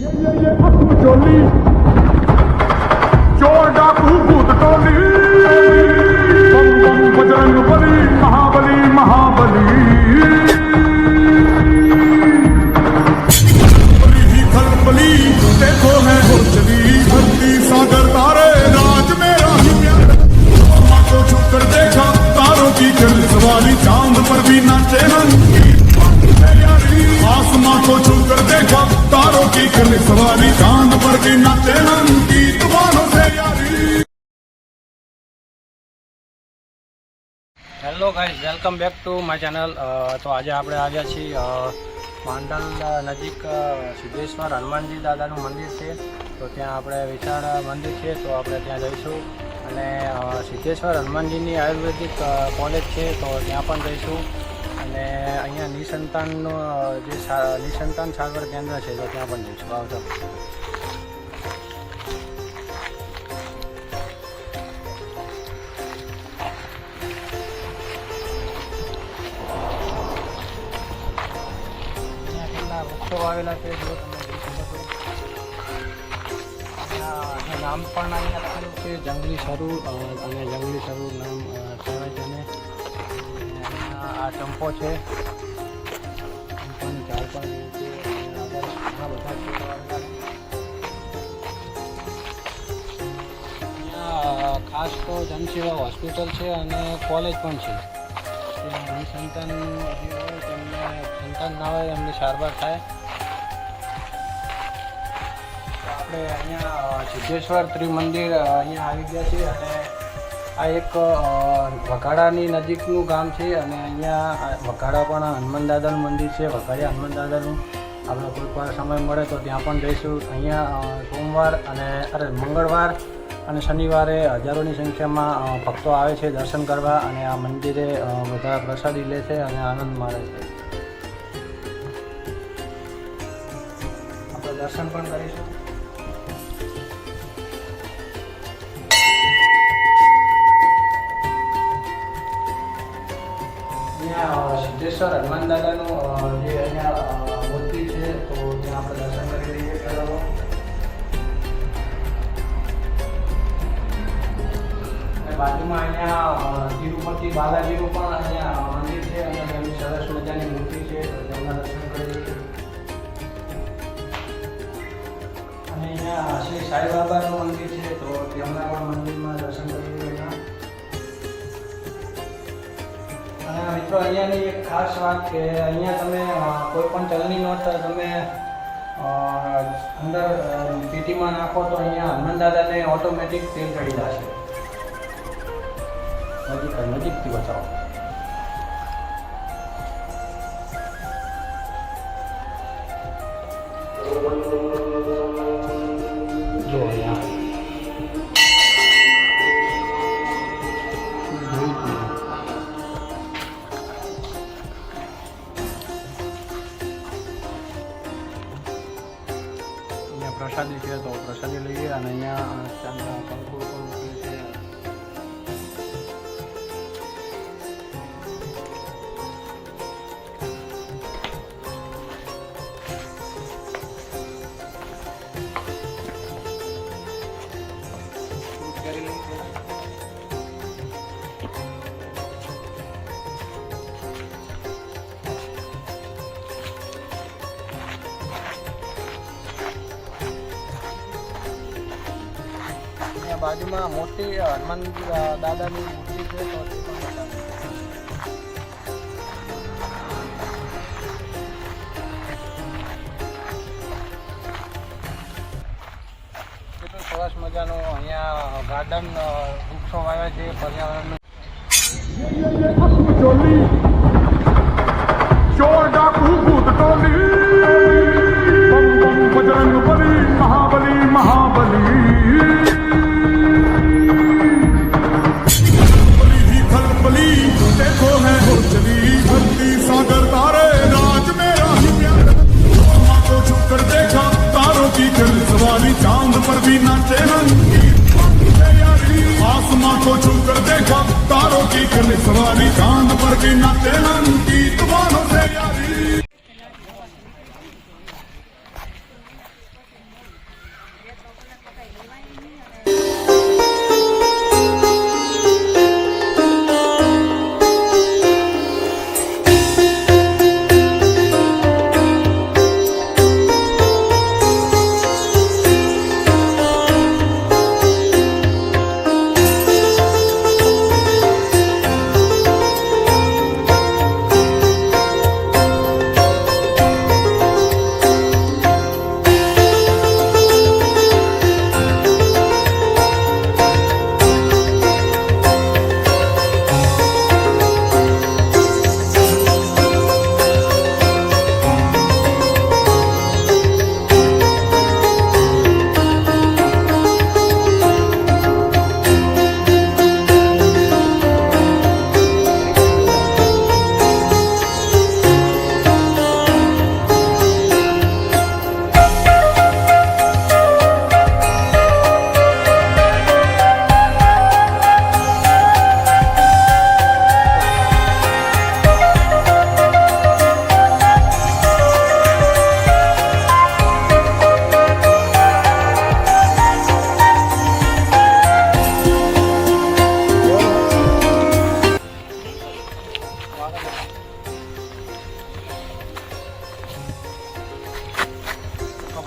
ये असम चोली चोर डाकू भूत टोली बम बम बजरंग बली महाबली महाबली बली ही खलबली देखो है हो चली धरती सागर तारे राज मेरा ही प्यार अम्मा को छुप कर देखा तारों की खिल सवारी चांद पर भी नाचे आसमां को छू कर देखा तारों की खिल सवारी चांद पर भी नाचे नंदी तूफानों से यारी। Hello guys, welcome back to my channel. તો આજે આપણે આવ્યા છીએ માંડલ નજીક સિદ્ધેશ્વર હનુમાનજી દાદાનું મંદિર છે। તો ત્યાં આપણે વિશાળ મંદિર છે, તો આપણે ત્યાં જઈશું અને સિદ્ધેશ્વર હનુમાનજીની આયુર્વેદિક કોલેજ છે, તો ત્યાં પણ જઈશું અને અહીંયા નિસંતાનનું જે નિસંતાન સારવાર કેન્દ્ર છે, તો ત્યાં પણ જઈશું। આવજો। વૃક્ષો આવેલા છે, જો તમે જોઈ શકો છો। નામ પણ અહીંયા લખેલું છે જંગલી સરૂર, અને જંગલી સરૂર નામ કહેવાય છે। અને આ ચંપો છે, ચંપાનું ઝાડ પણ છે, ઘણા બધા છોડ આવેલા છે। અહીંયા ખાસ તો જનસેવા હોસ્પિટલ છે અને કોલેજ પણ છે। ત્યાં સંતાન જે હોય તેમને સંતાન ના હોય એમની સારવાર થાય। આપણે અહીંયા સિદ્ધેશ્વર ત્રિમંદિર અહીંયા આવી ગયા છીએ અને આ એક વઘાડાની નજીકનું ગામ છે અને અહીંયા વઘાડા પણ હનુમાન દાદાનું મંદિર છે। વઘાડિયા હનુમાન દાદાનું આપણે કોઈ પણ સમય મળે તો ત્યાં પણ જઈશું। અહીંયા સોમવાર અને મંગળવાર અને શનિવારે હજારોની સંખ્યામાં ભક્તો આવે છે દર્શન કરવા અને આ મંદિરે બધા પ્રસાદી લે છે અને આનંદ માણે છે। આપણે દર્શન પણ કરીશું। અહીંયા સિદ્ધેશ્વર હનુમાન દાદાનું જે અહીંયા મૂર્તિ છે, તો ત્યાં આપણે દર્શન કરી લઈએ પહેલાં તો। બાજુમાં અહીંયા તિરુપતિ બાલાજીનું પણ અહીંયા મંદિર છે અને તેમની સરસ મજાની મૂર્તિ છે, તો તેમના દર્શન કરી લઈએ। અને અહીંયા શ્રી સાંઈબાબાનું મંદિર છે, તો તેમના પણ મંદિરમાં દર્શન કરી લઈએ। અને મિત્રો અહીંયાની એક ખાસ વાત કે અહીંયા તમે કોઈ પણ ચલણી નોટ તમે અંદર પેટીમાં નાખો તો અહીંયા હનુમાન દાદાને ઓટોમેટિક તેલ ચડી જશે। નજીકથી બચાવો। જો અહીંયા પ્રસાદી છે, તો પ્રસાદી લઈએ અને અહીંયા કંકુ પણ મૂકેલું છે। બાજુમાં મોટી હનુમાન દાદાની મૂર્તિ છે, તો તે પણ બતાવીએ। કેટલું સરસ મજાનું અહીંયા ગાર્ડન વૃક્ષો વાવ્યા છે પર્યાવરણ। चोली चोर डाकू भूत टोली बम बम बजरंग बली महाबली महाबली बली ही खलबली देखो है हो चली धरती सागर तारे राज मेरा ही प्यार अम्मा को छुप कर देखा तारों की खिल सवारी चांद पर भी नाचे नंदी आसमां को छू कर देखा तारों की खिल सवारी चांद पर भी नाचे नंदी तूफानों से यारी।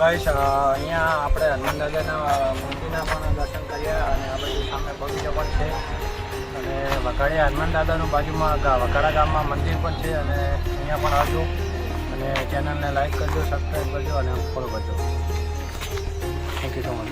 ગાઈસ અહીંયા આપણે હનુમાન દાદાના મૂર્તિના પણ દર્શન કર્યા અને આ બાજુ સામે બગીચો પણ છે અને વઘાડિયા હનુમાન દાદાનું બાજુમાં વઘાડા ગામમાં મંદિર પણ છે અને અહીંયા પણ આવજો અને ચેનલને લાઈક કરજો, સબસ્ક્રાઈબ કરજો અને ફોલો કરજો. Thank you so much.